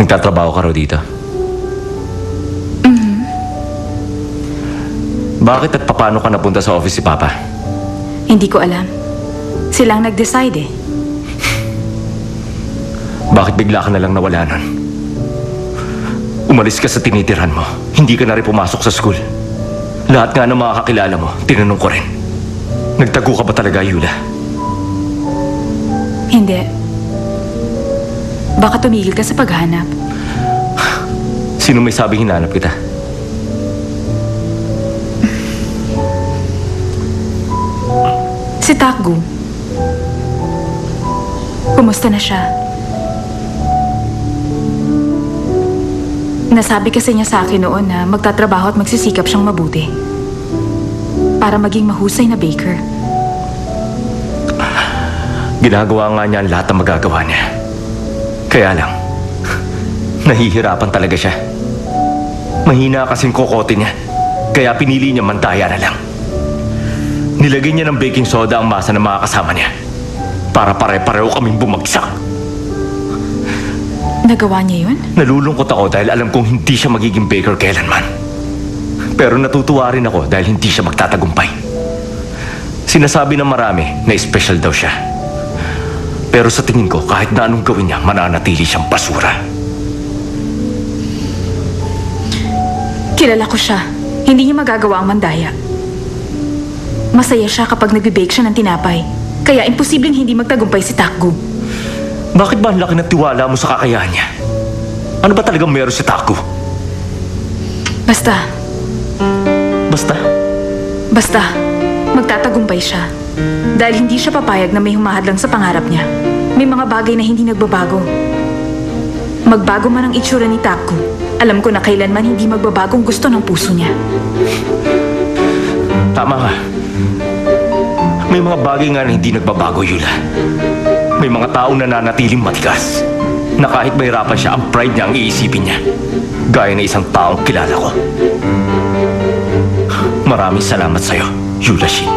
Nagtatrabaho ka raw dito? Bakit at paano ka napunta sa office si Papa? Hindi ko alam. Silang nag-decide eh. Bakit bigla ka na lang nawala nun? Umalis ka sa tinitirhan mo. Hindi ka na rin pumasok sa school. Lahat nga ng mga kakilala mo, tinanong ko rin. Nagtago ka ba talaga, Yula? Hindi. Baka tumigil ka sa paghanap. Sino may sabing hinanap kita? Si Takgu. Kumusta na siya? Nasabi kasi niya sa akin noon na magtatrabaho at magsisikap siyang mabuti. Para maging mahusay na baker. Ginagawa nga niya ang lahat ng magagawa niya. Kaya lang, nahihirapan talaga siya. Mahina kasing kokote niya. Kaya pinili niya mantaya na lang. Nilagay niya ng baking soda ang masa ng mga kasama niya. Para pare-pareho kaming bumagsak. Nagawa niya yun? Nalulungkot ako dahil alam kong hindi siya magiging baker kailanman. Pero natutuwa rin ako dahil hindi siya magtatagumpay. Sinasabi ng marami na special daw siya. Pero sa tingin ko, kahit na anong gawin niya, mananatili siyang basura. Kilala ko siya. Hindi niya magagawa ang mandaya. Masaya siya kapag nagbe-bake siya ng tinapay. Kaya imposibleng hindi magtagumpay si Takgu. Bakit ba ang laki ng tiwala mo sa kakayahan niya? Ano ba talagang meron si Takgu? Basta, Basta, magtatagumpay siya. Dahil hindi siya papayag na may humahadlang sa pangarap niya. May mga bagay na hindi nagbabago. Magbago man ang itsura ni Takgu, alam ko na kailanman hindi magbabagong gusto ng puso niya. tama ka. May mga bagay nga na hindi nagbabago, Yula. May mga taong nananatiling matigas. Na kahit mahirapan siya, ang pride niya ang iisipin niya. Gaya na isang taong kilala ko. Maraming salamat sa'yo, Yula Shin.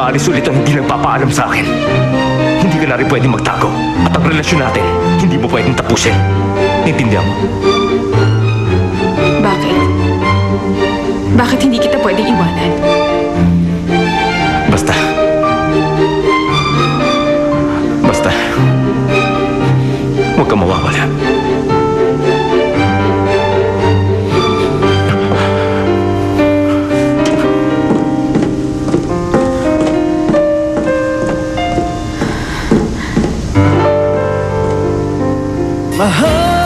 Alis ulit ang hindi nagpapaalam sa akin. Hindi ka na rin pwedeng magtago. At ang relasyon natin, hindi mo pwedeng tapusin. Naintindihan mo? Bakit? Bakit hindi kita pwedeng iwanan? Basta. Huwag kang mawawala. Mahal